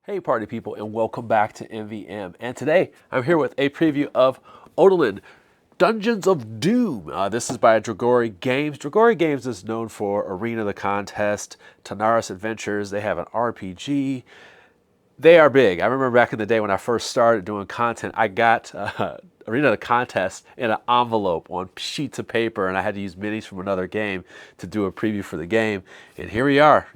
Hey party people, and welcome back to MVM. And today I'm here with a preview of Odalin, Dungeons of Doom. This is by Dragori Games. Dragori Games is known for Arena the Contest, Tanaris Adventures. They have an RPG. They are big. I remember back in the day when I first started doing content, I got Arena the Contest in an envelope on sheets of paper, and I had to use minis from another game to do a preview for the game. And here we are,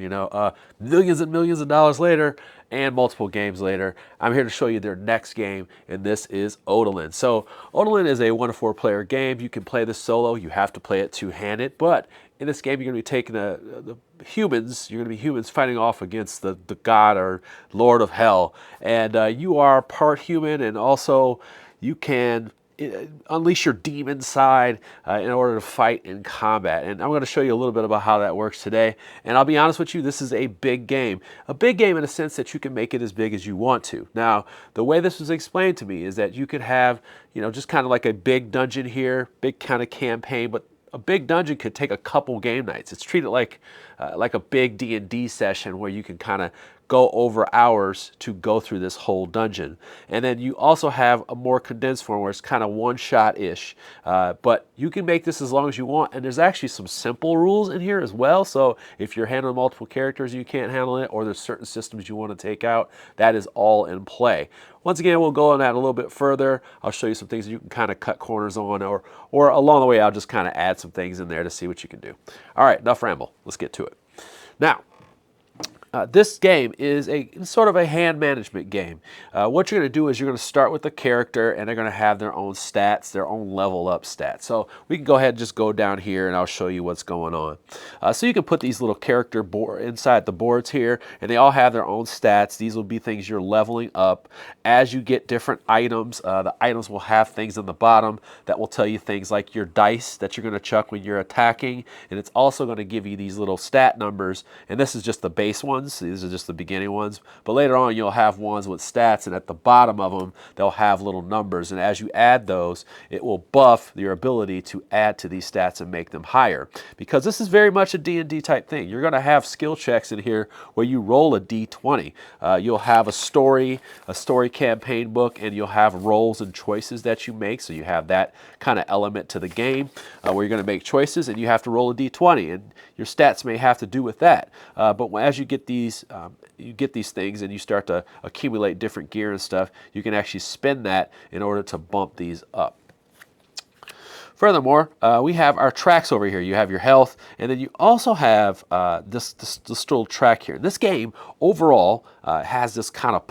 millions and millions of dollars later, and multiple games later. I'm here to show you their next game, and this is Odalin. So Odalin is a 1 to 4 player game. You can play this solo. You have to play it two-handed, but in this game, you're going to be taking the humans. You're going to be humans fighting off against the god or lord of hell, and you are part human, and also you can unleash your demon side in order to fight in combat. And I'm going to show you a little bit about how that works today. And I'll be honest with you, this is a big game. A big game in a sense that you can make it as big as you want to. Now, the way this was explained to me is that you could have, just kind of like a big dungeon here, big kind of campaign, but a big dungeon could take a couple game nights. It's treated like a big D&D session where you can kind of go over hours to go through this whole dungeon. And then you also have a more condensed form where it's kind of one-shot-ish. But you can make this as long as you want. And there's actually some simple rules in here as well. So if you're handling multiple characters, you can't handle it, or there's certain systems you want to take out, that is all in play. Once again, we'll go on that a little bit further. I'll show you some things that you can kind of cut corners on, or along the way, I'll just kind of add some things in there to see what you can do. All right, enough ramble. Let's get to it. Now, this game is a sort of a hand management game. What you're going to do is you're going to start with the character, and they're going to have their own stats, their own level up stats. So we can go ahead and just go down here, and I'll show you what's going on. So you can put these little character board inside the boards here, and they all have their own stats. These will be things you're leveling up. As you get different items, the items will have things on the bottom that will tell you things like your dice that you're going to chuck when you're attacking, and it's also going to give you these little stat numbers, and this is just the base one. These are just the beginning ones, but later on you'll have ones with stats, and at the bottom of them they'll have little numbers, and as you add those, it will buff your ability to add to these stats and make them higher, because this is very much a D&D type thing. You're going to have skill checks in here where you roll a d20. You'll have a story campaign book, and you'll have roles and choices that you make, so you have that kind of element to the game where you're going to make choices and you have to roll a d20, and your stats may have to do with that, but as you get these things and you start to accumulate different gear and stuff, you can actually spend that in order to bump these up. Furthermore, we have our tracks over here. You have your health, and then you also have this little track here. This game overall has this kind of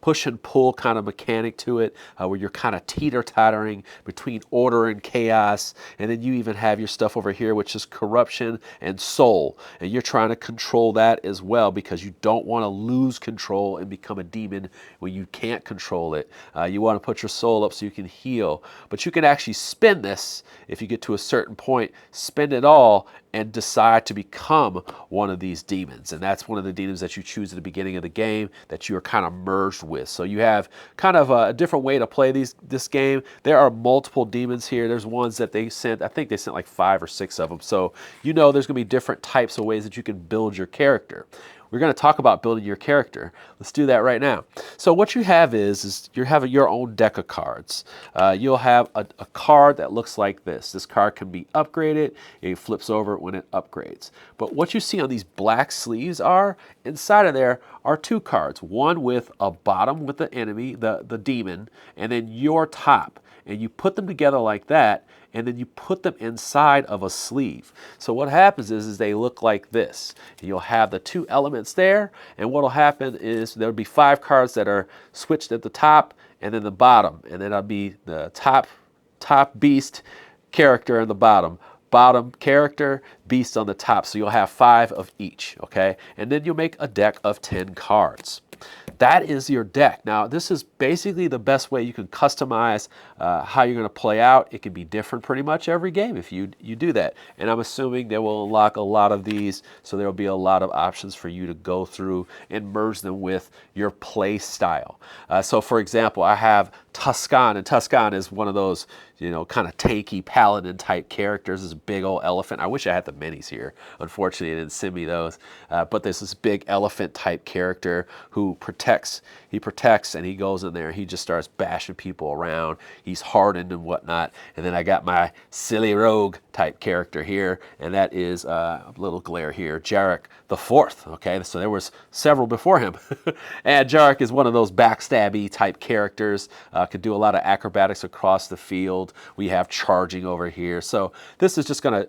push and pull kind of mechanic to it, where you're kind of teeter-tottering between order and chaos. And then you even have your stuff over here, which is corruption and soul. And you're trying to control that as well, because you don't want to lose control and become a demon when you can't control it. You want to put your soul up so you can heal. But you can actually spend this. If you get to a certain point, spend it all and decide to become one of these demons. And that's one of the demons that you choose at the beginning of the game that you are kind of merged with. So you have kind of a different way to play this game. There are multiple demons here. There's ones that they sent, I think they sent like 5 or 6 of them. So there's going to be different types of ways that you can build your character. We're going to talk about building your character. Let's do that right now. So what you have is you have your own deck of cards. You'll have a card that looks like this. This card can be upgraded. It flips over when it upgrades. But what you see on these black sleeves inside of there are 2 cards. One with a bottom with the enemy, the demon, and then your top. And you put them together like that, and then you put them inside of a sleeve. So what happens is they look like this. You'll have the 2 elements there, and what will happen is there'll be 5 cards that are switched at the top and then the bottom, and then that'll be the top beast character and the bottom character, beast on the top. So you'll have 5 of each, okay? And then you'll make a deck of 10 cards. That is your deck. Now, this is basically the best way you can customize how you're going to play out. It can be different pretty much every game if you do that. And I'm assuming they will unlock a lot of these, so there will be a lot of options for you to go through and merge them with your play style. So, for example, I have Tuscan, and Tuscan is one of those kind of tanky paladin type characters. This big old elephant. I wish I had the minis here. Unfortunately, they didn't send me those. But there's this big elephant type character who protects. He protects, and he goes in there. He just starts bashing people around. He's hardened and whatnot. And then I got my silly rogue type character here, and that is a little glare here, Jarek the Fourth. Okay, so there was several before him. And Jarek is one of those backstabby type characters. Could do a lot of acrobatics across the field. We have charging over here. So this is just gonna,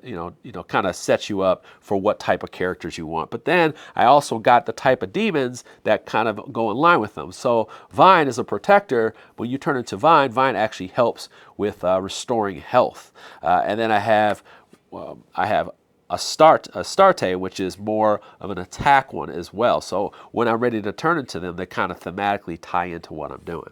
kind of set you up for what type of characters you want. But then I also got the type of demons that kind of go in line with them. So Vine is a protector. When you turn into Vine, Vine actually helps with restoring health. And then I have Astarte, which is more of an attack one as well. So when I'm ready to turn into them, they kind of thematically tie into what I'm doing.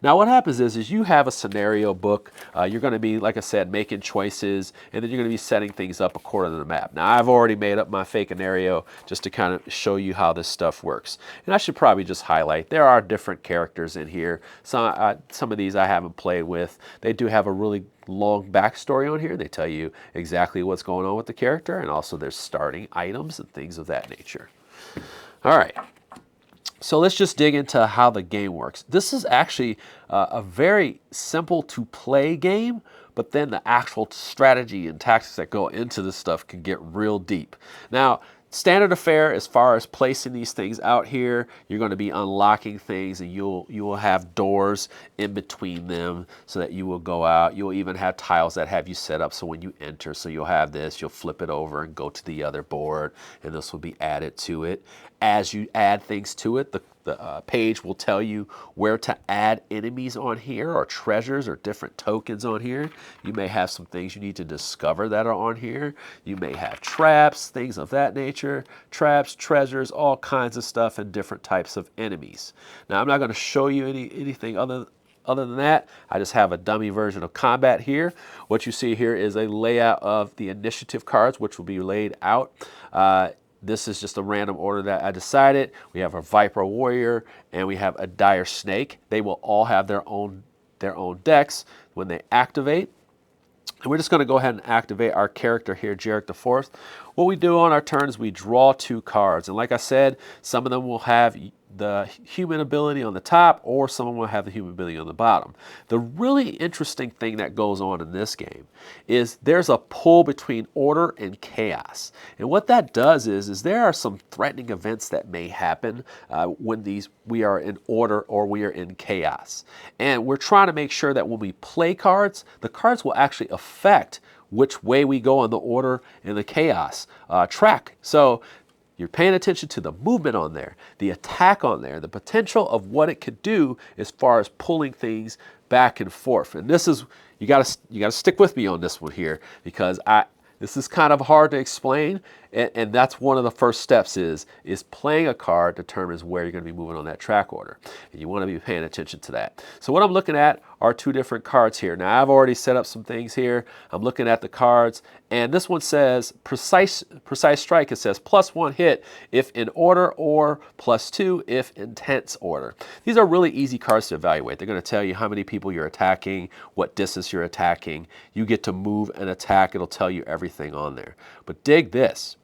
Now what happens is you have a scenario book. You're going to be, like I said, making choices, and then you're going to be setting things up according to the map. Now I've already made up my fake scenario just to kind of show you how this stuff works. And I should probably just highlight, there are different characters in here. Some of these I haven't played with. They do have a really long backstory on here. They tell you exactly what's going on with the character, and also there's starting items and things of that nature. All right. So let's just dig into how the game works. This is actually a very simple to play game, but then the actual strategy and tactics that go into this stuff can get real deep. Now, standard affair as far as placing these things out here, you're going to be unlocking things, and you will have doors in between them so that you will go out. You'll even have tiles that have you set up so when you enter, so you'll have this, you'll flip it over and go to the other board, and this will be added to it. As you add things to it, the page will tell you where to add enemies on here, or treasures, or different tokens on here. You may have some things you need to discover that are on here. You may have traps, things of that nature. Traps, treasures, all kinds of stuff, and different types of enemies. Now I'm not going to show you anything other than that. I just have a dummy version of combat here. What you see here is a layout of the initiative cards, which will be laid out. This is just a random order that I decided. We have a Viper Warrior, and we have a Dire Snake. They will all have their own decks when they activate. And we're just going to go ahead and activate our character here, Jarek the Fourth. What we do on our turn is we draw 2 cards. And like I said, some of them will have the human ability on the top, or some of them will have the human ability on the bottom. The really interesting thing that goes on in this game is there's a pull between order and chaos. And what that does is there are some threatening events that may happen when we are in order or we are in chaos. And we're trying to make sure that when we play cards, the cards will actually affect which way we go on the order and the chaos track. So you're paying attention to the movement on there, the attack on there, the potential of what it could do as far as pulling things back and forth. And this is, you gotta stick with me on this one here, because this is kind of hard to explain, and that's one of the first steps is playing a card determines where you're going to be moving on that track order, and you want to be paying attention to that. So what I'm looking at are 2 different cards here. Now I've already set up some things here. I'm looking at the cards, and this one says precise strike. It says +1 hit if in order, or +2 if in tense order. These are really easy cards to evaluate. They're going to tell you how many people you're attacking, what distance you're attacking. You get to move and attack. It'll tell you everything on there. But dig this.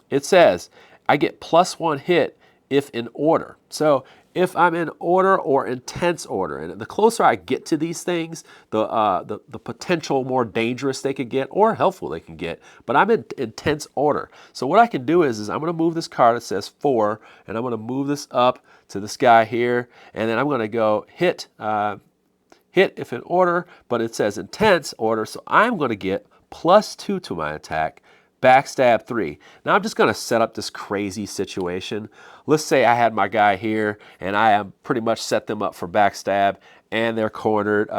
It says I get +1 hit if in order. So if I'm in order or in tense order, and the closer I get to these things, the potential more dangerous they could get or helpful they can get. But I'm in tense order. So what I can do is I'm going to move this card that says 4, and I'm going to move this up to this guy here, and then I'm going to go hit if in order, but it says in tense order, so I'm going to get +2 to my attack. Backstab 3. Now I'm just going to set up this crazy situation. Let's say I had my guy here, and I am pretty much set them up for backstab, and they're cornered,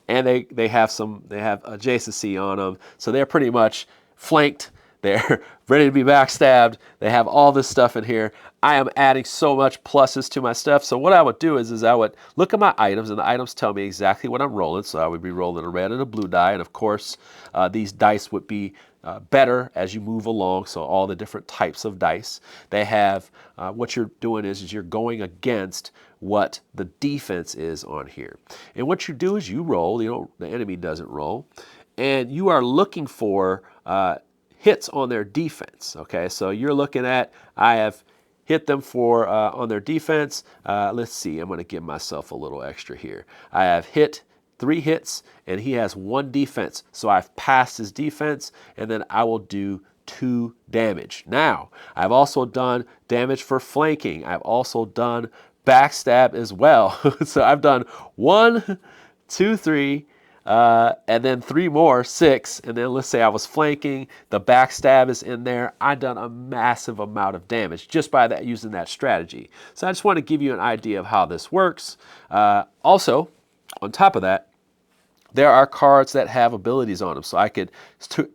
and they have adjacency on them, so they're pretty much flanked. They're ready to be backstabbed. They have all this stuff in here. I am adding so much pluses to my stuff. So what I would do is I would look at my items, and the items tell me exactly what I'm rolling. So I would be rolling a red and a blue die, and of course these dice would be better as you move along. So all the different types of dice. They have what you're doing is you're going against what the defense is on here. And what you do is you roll, the enemy doesn't roll, and you are looking for hits on their defense. Okay, so you're looking at, I have hit them for on their defense. Let's see, I'm going to give myself a little extra here. I have hit 3 hits and he has 1 defense. So I've passed his defense, and then I will do 2 damage. Now, I've also done damage for flanking. I've also done backstab as well. So I've done 1, 2, 3, and then 3 more, 6, and then let's say I was flanking, the backstab is in there. I've done a massive amount of damage just by that, using that strategy. So I just want to give you an idea of how this works. Also, on top of that, there are cards that have abilities on them. So I could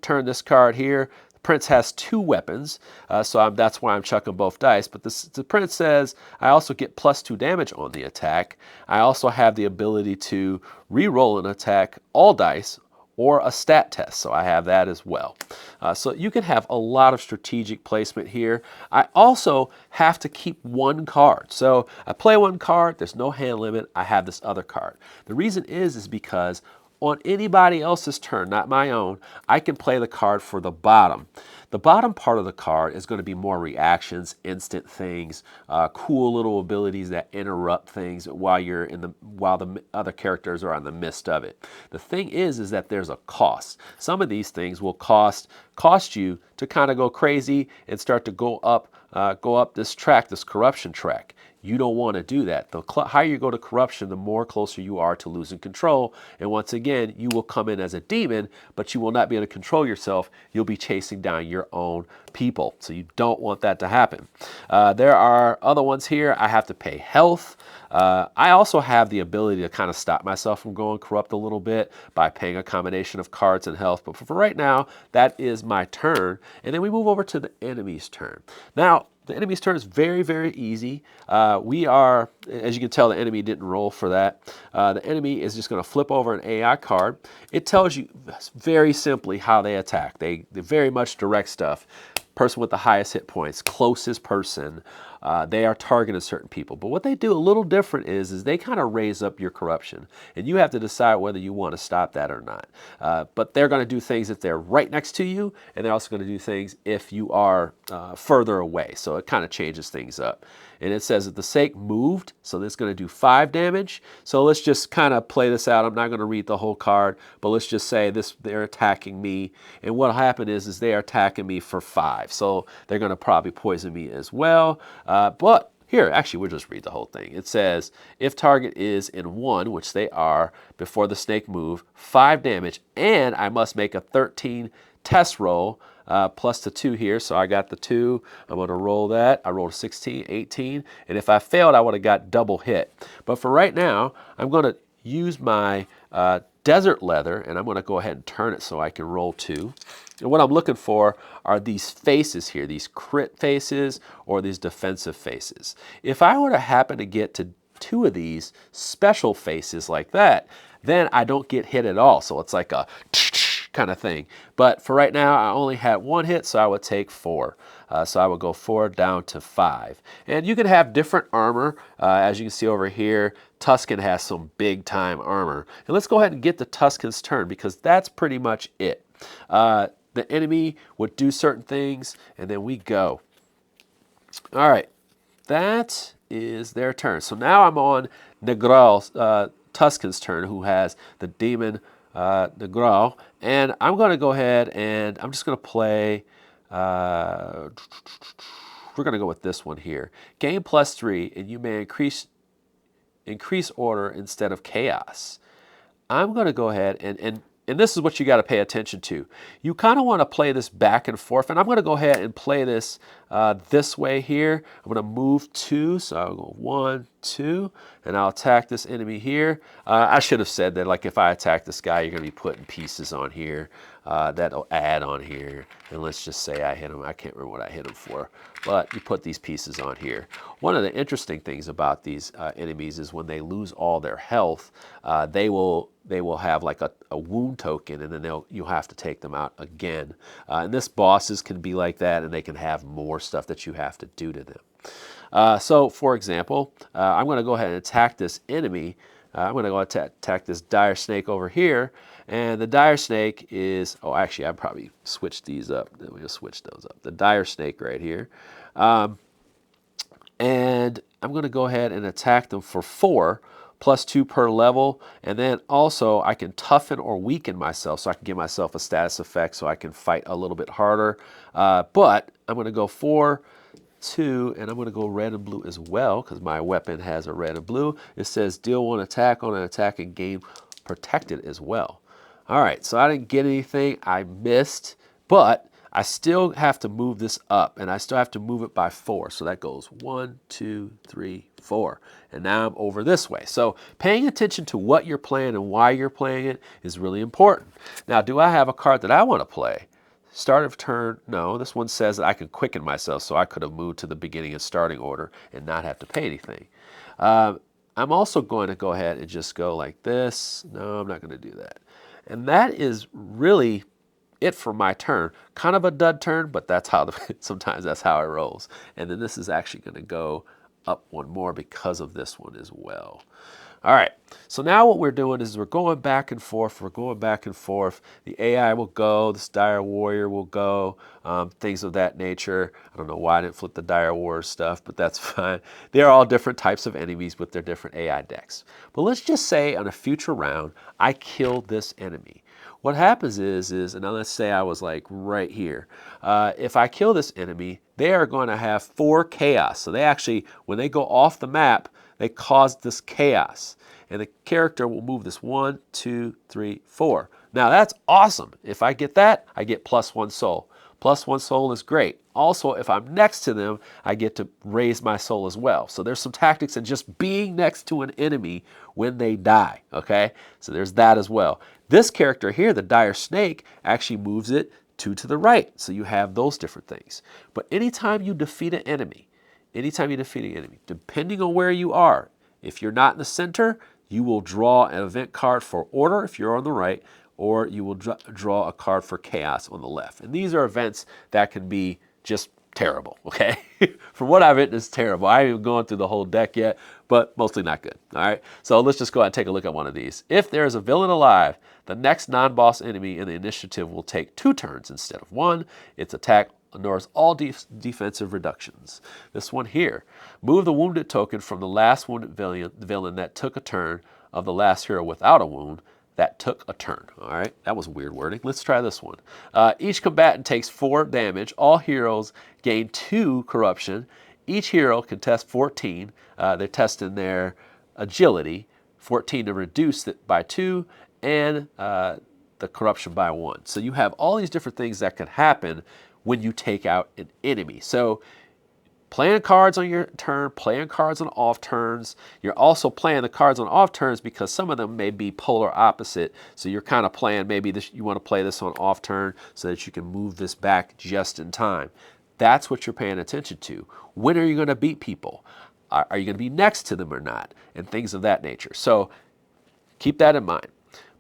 turn this card here. The Prince has 2 weapons, so that's why I'm chucking both dice. But the Prince says I also get +2 damage on the attack. I also have the ability to re-roll an attack, all dice, or a stat test. So I have that as well. So you can have a lot of strategic placement here. I also have to keep 1 card. So I play 1 card, there's no hand limit, I have this other card. The reason is because on anybody else's turn, not my own, I can play the card for the bottom. The bottom part of the card is going to be more reactions, instant things, cool little abilities that interrupt things while the other characters are in the midst of it. The thing is that there's a cost. Some of these things will cost you to kind of go crazy and start to go up this track, this corruption track. You don't want to do that. The higher you go to corruption, the more closer you are to losing control. And once again, you will come in as a demon, but you will not be able to control yourself. You'll be chasing down your own people. So you don't want that to happen. There are other ones here. I have to pay health. I also have the ability to kind of stop myself from going corrupt a little bit by paying a combination of cards and health. But for right now, that is my turn. And then we move over to the enemy's turn. Now, the enemy's turn is very, very easy. We are, as you can tell, the enemy didn't roll for that. The enemy is just going to flip over an AI card. It tells you very simply how they attack. They very much direct stuff. Person with the highest hit points, closest person, they are targeting certain people. But what they do a little different is they kind of raise up your corruption. And you have to decide whether you want to stop that or not. But they're going to do things if they're right next to you, and they're also going to do things if you are further away. So it kind of changes things up. And it says that the Sake moved, so this is going to do 5 damage. So let's just kind of play this out. I'm not going to read the whole card, but let's just say they're attacking me. And what will happen is they are attacking me for 5. So they're going to probably poison me as well. But here, actually, we'll just read the whole thing. It says, if target is in 1, which they are, before the snake move, 5 damage, and I must make a 13 test roll, plus the 2 here. So I got the 2. I'm going to roll that. I rolled a 16, 18. And if I failed, I would have got double hit. But for right now, I'm going to use my desert leather, and I'm going to go ahead and turn it so I can roll 2. And what I'm looking for are these faces here, these crit faces or these defensive faces. If I were to happen to get to 2 of these special faces like that, then I don't get hit at all. So it's like a kind of thing. But for right now, I only had 1 hit, so I would take 4. So I would go 4 down to 5. And you can have different armor. As you can see over here, Tuscan has some big time armor. And let's go ahead and get the Tuscan's turn, because that's pretty much it. The enemy would do certain things, and then we go. All right, that is their turn. So now I'm on Negral's, Tuscan's turn, who has the demon Negral, and I'm going to go ahead and I'm just going to play, we're going to go with this one here. Gain +3, and you may increase order instead of chaos. I'm going to go ahead and this is what you got to pay attention to. You kind of want to play this back and forth, and I'm going to go ahead and play this this way here. I'm going to move 2, so I'll go 1, 2, and I'll attack this enemy here. I should have said that, like, if I attack this guy, you're going to be putting pieces on here that'll add on here. And let's just say I hit him. I can't remember what I hit him for, but you put these pieces on here. One of the interesting things about these enemies is when they lose all their health, they will have like a wound token, and then you'll have to take them out again. And this bosses can be like that, and they can have more stuff that you have to do to them. So, for example, I'm going to go ahead and attack this enemy. I'm going to go attack this dire snake over here. And the dire snake is, oh, actually, I probably switched these up. Let me just switch those up. The dire snake right here. And I'm going to go ahead and attack them for 4, +2 per level. And then also I can toughen or weaken myself, so I can give myself a status effect so I can fight a little bit harder. But I'm going to go 4, 2, and I'm going to go red and blue as well because my weapon has a red and blue. It says deal 1 attack on an attack and gain protected as well. All right, so I didn't get anything. I missed, but I still have to move this up, and I still have to move it by 4. So that goes 1, 2, 3, 4. And now I'm over this way. So paying attention to what you're playing and why you're playing it is really important. Now, do I have a card that I want to play? Start of turn, no. This one says that I can quicken myself, so I could have moved to the beginning and starting order and not have to pay anything. I'm also going to go ahead and just go like this. No, I'm not going to do that. And that is really it for my turn. Kind of a dud turn, but that's how sometimes that's how it rolls. And then this is actually going to go up one more because of this one as well. All right, so now what we're doing is we're going back and forth. We're going back and forth. The AI will go, this dire warrior will go, things of that nature. I don't know why I didn't flip the dire warrior stuff, but that's fine. They're all different types of enemies with their different AI decks. But let's just say on a future round, I killed this enemy. What happens is, and now let's say I was like right here. If I kill this enemy, they are going to have 4 chaos. So they actually, when they go off the map, they cause this chaos. And the character will move this 1, 2, 3, 4. Now that's awesome. If I get that, I get +1 soul. +1 soul is great. Also, if I'm next to them, I get to raise my soul as well. So there's some tactics in just being next to an enemy when they die, okay? So there's that as well. This character here, the dire snake, actually moves it 2 to the right. So you have those different things. But anytime you defeat an enemy, depending on where you are, if you're not in the center, you will draw an event card for order if you're on the right, or you will draw a card for chaos on the left. And these are events that can be just terrible, okay? From what I've written, it's terrible. I haven't even gone through the whole deck yet, but mostly not good, all right? So let's just go ahead and take a look at one of these. If there is a villain alive, the next non-boss enemy in the initiative will take 2 turns instead of 1. Its attack ignores all defensive reductions. This one here, move the wounded token from the last wounded villain that took a turn of the last hero without a wound that took a turn. All right, that was weird wording. Let's try this one. Each combatant takes 4 damage. All heroes gain 2 corruption. Each hero can test 14. They're testing their agility, 14 to reduce it by 2, and the corruption by 1. So you have all these different things that could happen when you take out an enemy. So playing cards on your turn, playing cards on off turns. You're also playing the cards on off turns because some of them may be polar opposite. So you're kind of playing maybe this, you want to play this on off turn so that you can move this back just in time. That's what you're paying attention to. When are you going to beat people? Are you going to be next to them or not? And things of that nature. So keep that in mind.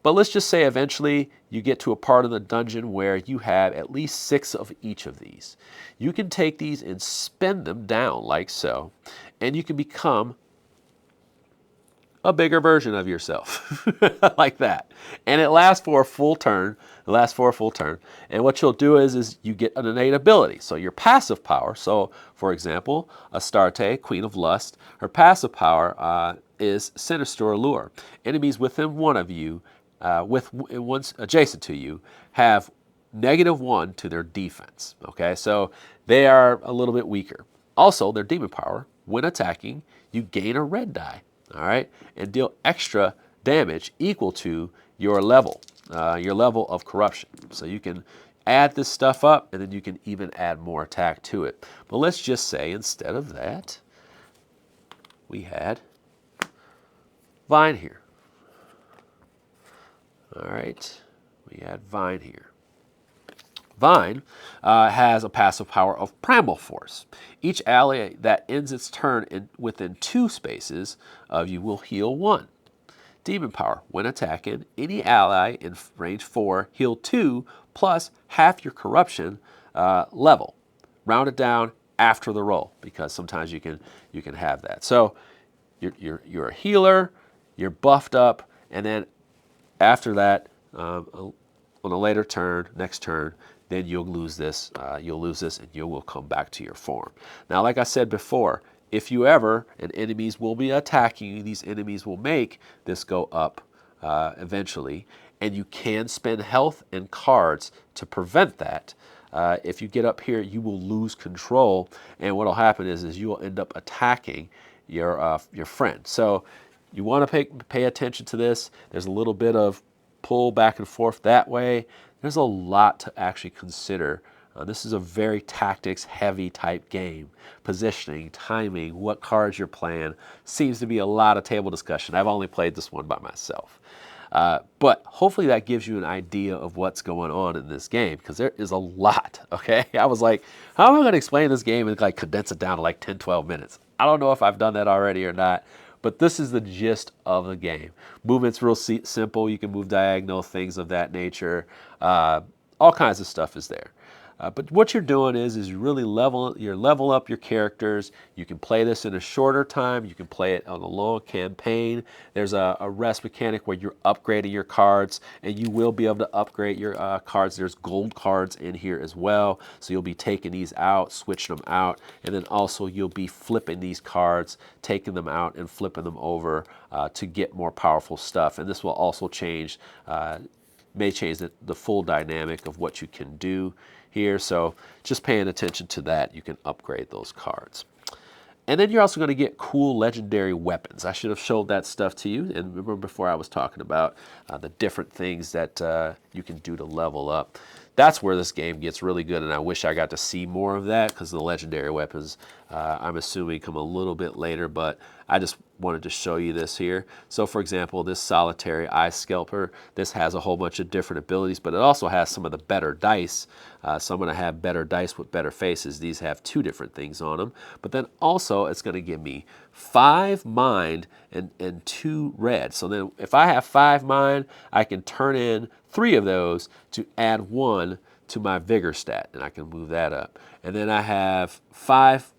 But let's just say eventually you get to a part of the dungeon where you have at least 6 of each of these. You can take these and spin them down like so, and you can become a bigger version of yourself like that. And it lasts for a full turn. And what you'll do is you get an innate ability. So your passive power, so for example, Astarte, Queen of Lust, her passive power is Sinister Allure. Enemies within one of you ones adjacent to you have -1 to their defense. Okay, so they are a little bit weaker. Also, their demon power, when attacking, you gain a red die, all right, and deal extra damage equal to your level of corruption. So you can add this stuff up, and then you can even add more attack to it. But let's just say instead of that, we had Vine here. All right, we had Vine here. Vine has a passive power of Primal Force. Each ally that ends its turn within 2 spaces of you will heal 1. Demon power, when attacking, any ally in range 4 heal 2 plus half your corruption level. Rounded down, after the roll, because sometimes you can have that. So you're a healer, you're buffed up, and then after that, on a later turn, next turn, then you'll lose this. And you will come back to your form. Now, like I said before, if you ever, and enemies will be attacking you, these enemies will make this go up eventually, and you can spend health and cards to prevent that. If you get up here, you will lose control, and what will happen is you will end up attacking your friend. So you want to pay attention to this. There's a little bit of pull back and forth that way. There's a lot to actually consider. This is a very tactics-heavy type game. Positioning, timing, what cards you're playing, seems to be a lot of table discussion. I've only played this one by myself. But hopefully that gives you an idea of what's going on in this game, because there is a lot, okay? I was like, how am I going to explain this game and like condense it down to like 10, 12 minutes? I don't know if I've done that already or not, but this is the gist of the game. Movement's real simple. You can move diagonal, things of that nature. All kinds of stuff is there. But what you're doing is you really level up your characters. You can play this in a shorter time. You can play it on a long campaign. There's a rest mechanic where you're upgrading your cards, and you will be able to upgrade your cards. There's gold cards in here as well, so you'll be taking these out, switching them out, and then also you'll be flipping these cards, taking them out and flipping them over to get more powerful stuff. And this will also may change the full dynamic of what you can do here. So just paying attention to that, you can upgrade those cards. And then you're also going to get cool legendary weapons. I should have showed that stuff to you. And remember before I was talking about the different things that you can do to level up. That's where this game gets really good, and I wish I got to see more of that, because the legendary weapons, I'm assuming, come a little bit later, but I just wanted to show you this here. So for example, this solitary eye scalper, this has a whole bunch of different abilities, but it also has some of the better dice. So I'm going to have better dice with better faces. These have 2 different things on them, but then also it's going to give me 5 mind and 2 red. So then if I have 5 mind, I can turn in 3 of those to add 1 to my vigor stat, and I can move that up. And then I have 5,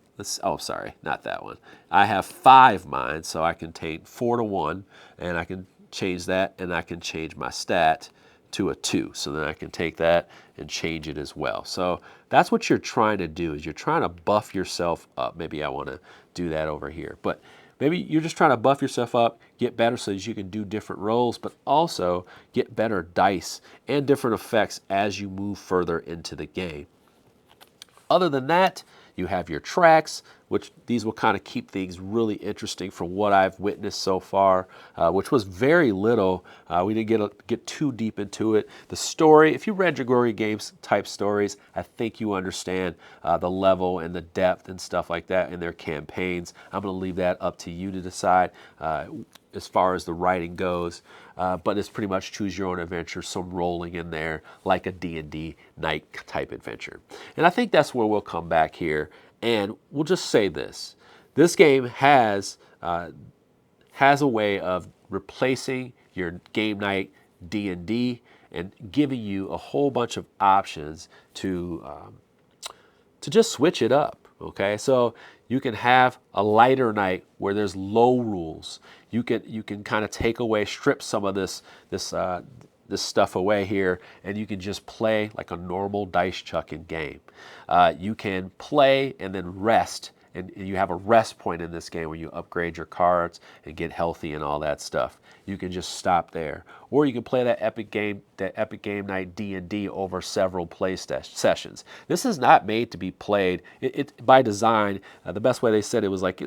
oh sorry, not that one. I have 5 mind, so I can take 4 to 1, and I can change that, and I can change my stat to a 2. So then I can take that and change it as well. So that's what you're trying to do, is you're trying to buff yourself up. Maybe I want to do that over here, but maybe you're just trying to buff yourself up, get better so that you can do different rolls, but also get better dice and different effects as you move further into the game. Other than that, you have your tracks, which these will kind of keep things really interesting from what I've witnessed so far, which was very little. We didn't get too deep into it. The story, if you read Dragori Games type stories, I think you understand the level and the depth and stuff like that in their campaigns. I'm going to leave that up to you to decide as far as the writing goes. But it's pretty much choose your own adventure, some rolling in there like a D&D night type adventure. And I think that's where we'll come back here, and we'll just say this. This game has a way of replacing your game night D&D and giving you a whole bunch of options to just switch it up. Okay, so you can have a lighter night where there's low rules. You can kind of take away, strip some of this stuff away here, and you can just play like a normal dice chucking game. You can play and then rest, and you have a rest point in this game where you upgrade your cards and get healthy and all that stuff. You can just stop there, or you can play that epic game night D&D over several play sessions. This is not made to be played. It by design. The best way they said it was like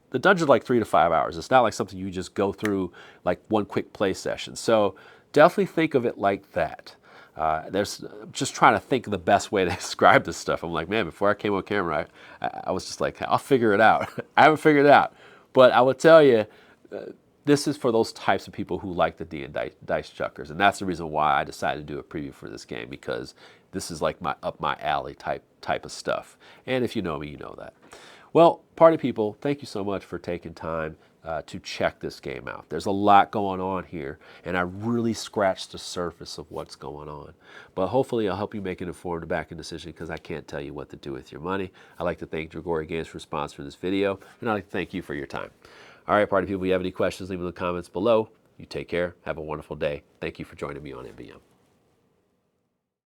the dungeon's like 3 to 5 hours. It's not like something you just go through like one quick play session. So definitely think of it like that. There's just trying to think of the best way to describe this stuff. I'm like, man, before I came on camera, I was just like, I'll figure it out. I haven't figured it out. But I would tell you, this is for those types of people who like the D&D dice chuckers. And that's the reason why I decided to do a preview for this game, because this is like up my alley type of stuff. And if you know me, you know that. Well, party people, thank you so much for taking time to check this game out. There's a lot going on here, and I really scratched the surface of what's going on. But hopefully I'll help you make an informed backing decision, because I can't tell you what to do with your money. I'd like to thank Dragori Games for sponsoring this video, and I'd like to thank you for your time. All right, party people, if you have any questions, leave them in the comments below. You take care. Have a wonderful day. Thank you for joining me on MVM.